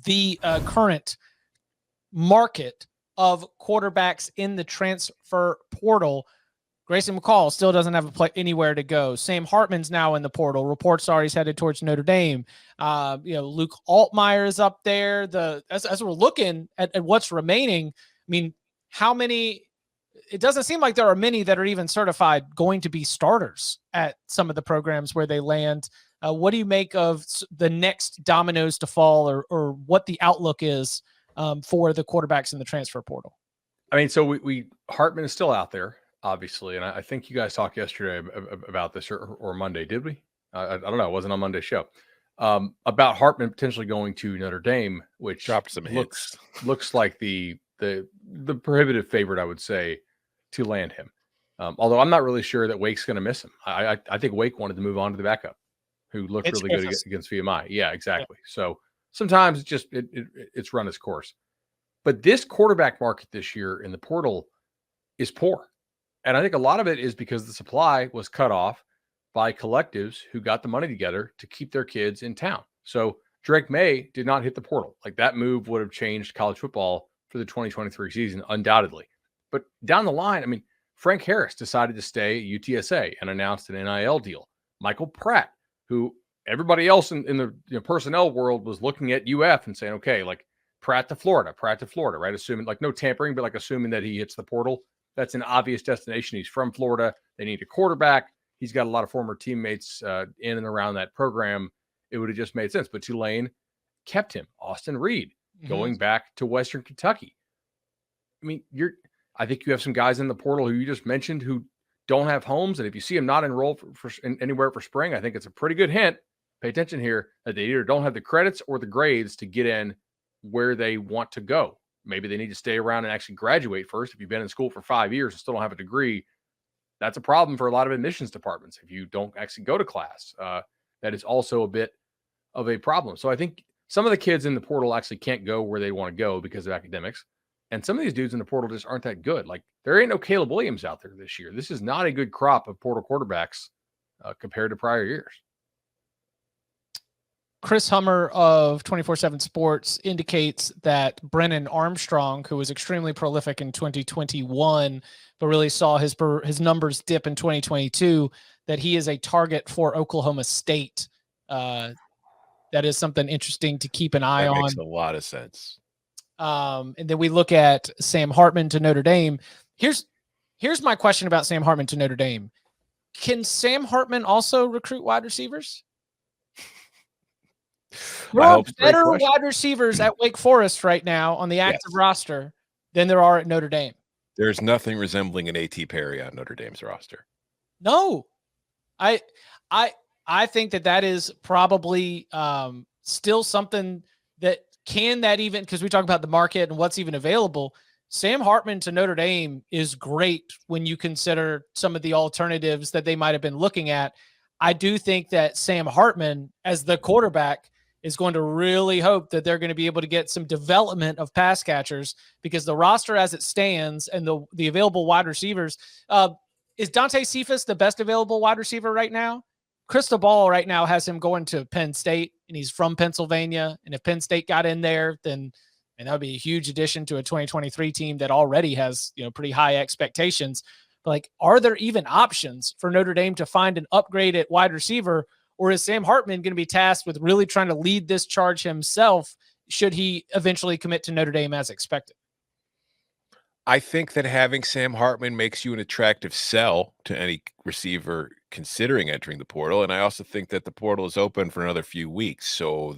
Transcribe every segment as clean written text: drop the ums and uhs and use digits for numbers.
the current market of quarterbacks in the transfer portal, Grayson McCall still doesn't have anywhere to go. Sam Hartman's now in the portal. Reports are he's headed towards Notre Dame. Luke Altmaier is up there. As we're looking at what's remaining, I mean, how many? It doesn't seem like there are many that are even certified going to be starters at some of the programs where they land. What do you make of the next dominoes to fall, or what the outlook is for the quarterbacks in the transfer portal? I mean, so Hartman is still out there, obviously, and I think you guys talked yesterday about this or Monday, did we? I don't know. It wasn't on Monday's show. About Hartman potentially going to Notre Dame, which dropped some hits. Looks like the prohibitive favorite, I would say, to land him. Although I'm not really sure that Wake's going to miss him. I think Wake wanted to move on to the backup, who looked really good against VMI. Yeah, exactly. Yeah. So sometimes it's run its course. But this quarterback market this year in the portal is poor. And I think a lot of it is because the supply was cut off by collectives who got the money together to keep their kids in town. So Drake May did not hit the portal. Like, that move would have changed college football for the 2023 season, undoubtedly. But down the line, I mean, Frank Harris decided to stay at UTSA and announced an NIL deal. Michael Pratt, who everybody else in the personnel world was looking at UF and saying, okay, like Pratt to Florida, right? Assuming, like, no tampering, but like assuming that he hits the portal. That's an obvious destination. He's from Florida. They need a quarterback. He's got a lot of former teammates in and around that program. It would have just made sense. But Tulane kept him. Austin Reed going back to Western Kentucky. I mean, I think you have some guys in the portal who you just mentioned who don't have homes. And if you see them not enrolled anywhere for spring, I think it's a pretty good hint. Pay attention here that they either don't have the credits or the grades to get in where they want to go. Maybe they need to stay around and actually graduate first. If you've been in school for 5 years and still don't have a degree, that's a problem for a lot of admissions departments. If you don't actually go to class, that is also a bit of a problem. So I think some of the kids in the portal actually can't go where they want to go because of academics. And some of these dudes in the portal just aren't that good. Like, there ain't no Caleb Williams out there this year. This is not a good crop of portal quarterbacks compared to prior years. Chris Hummer of 24/7 Sports indicates that Brennan Armstrong, who was extremely prolific in 2021, but really saw his numbers dip in 2022, that he is a target for Oklahoma State. That is something interesting to keep an eye on. That makes a lot of sense. And then we look at Sam Hartman to Notre Dame. Here's my question about Sam Hartman to Notre Dame. Can Sam Hartman also recruit wide receivers? There are better wide receivers at Wake Forest right now on the active roster than there are at Notre Dame. There's nothing resembling an A.T. Perry on Notre Dame's roster. No, I think that is probably still something that even, because we talk about the market and what's even available. Sam Hartman to Notre Dame is great when you consider some of the alternatives that they might have been looking at. I do think that Sam Hartman as the quarterback is going to really hope that they're going to be able to get some development of pass catchers, because the roster as it stands and the available wide receivers, is Dante Cephas the best available wide receiver right now? Crystal Ball right now has him going to Penn State, and he's from Pennsylvania. And if Penn State got in there, then that would be a huge addition to a 2023 team that already has, pretty high expectations. But, like, are there even options for Notre Dame to find an upgrade at wide receiver? Or is Sam Hartman going to be tasked with really trying to lead this charge himself, should he eventually commit to Notre Dame as expected? I think that having Sam Hartman makes you an attractive sell to any receiver considering entering the portal. And I also think that the portal is open for another few weeks. So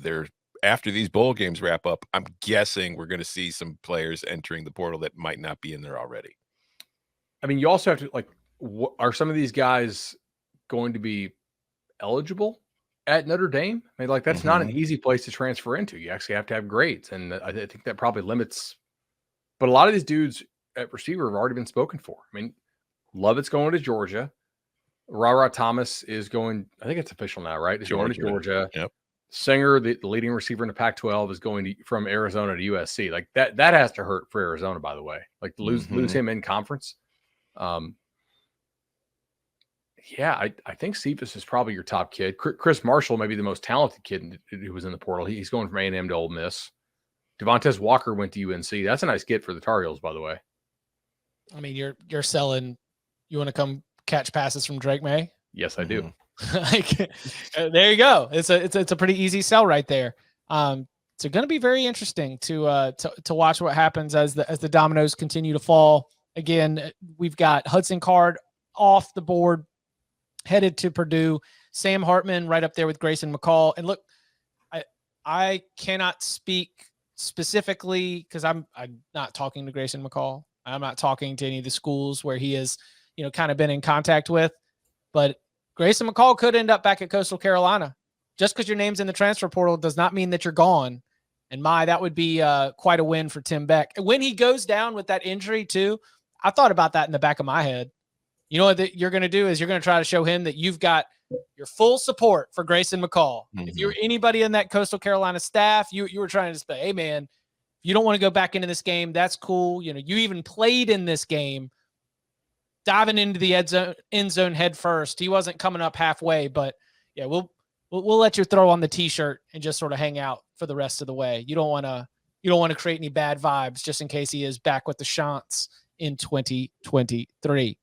after these bowl games wrap up, I'm guessing we're going to see some players entering the portal that might not be in there already. I mean, you also have to, like, are some of these guys going to be eligible at Notre Dame? I mean, like, that's not an easy place to transfer into. You actually have to have grades. And I think that probably limits, but a lot of these dudes at receiver have already been spoken for. I mean, Lovett's going to Georgia. Ra Thomas is going, I think it's official now, right? He's going to Georgia. Yep. Singer, the leading receiver in the Pac-12, is going from Arizona to USC. Like, that has to hurt for Arizona, by the way. Like, to lose him in conference. Yeah, I think Cephas is probably your top kid. Chris Marshall may be the most talented kid who was in the portal. He's going from A&M to Ole Miss. Devontae Walker went to UNC. That's a nice get for the Tar Heels, by the way. I mean, you're selling. You want to come catch passes from Drake May? Yes, I do. Like, there you go. It's a pretty easy sell right there. So going to be very interesting to watch what happens as the dominoes continue to fall. Again, we've got Hudson Card off the board, headed to Purdue. Sam Hartman right up there with Grayson McCall. And look, I cannot speak specifically because I'm not talking to Grayson McCall. I'm not talking to any of the schools where he is, kind of been in contact with. But Grayson McCall could end up back at Coastal Carolina. Just because your name's in the transfer portal does not mean that you're gone. And that would be quite a win for Tim Beck. When he goes down with that injury too, I thought about that in the back of my head. You know what you're going to do is you're going to try to show him that you've got your full support for Grayson McCall. Mm-hmm. If you're anybody in that Coastal Carolina staff, you were trying to say, hey man, if you don't want to go back into this game, that's cool. You even played in this game, diving into the end zone head first. He wasn't coming up halfway, but yeah, we'll let you throw on the t-shirt and just sort of hang out for the rest of the way. You don't want to create any bad vibes just in case he is back with the Chants in 2023.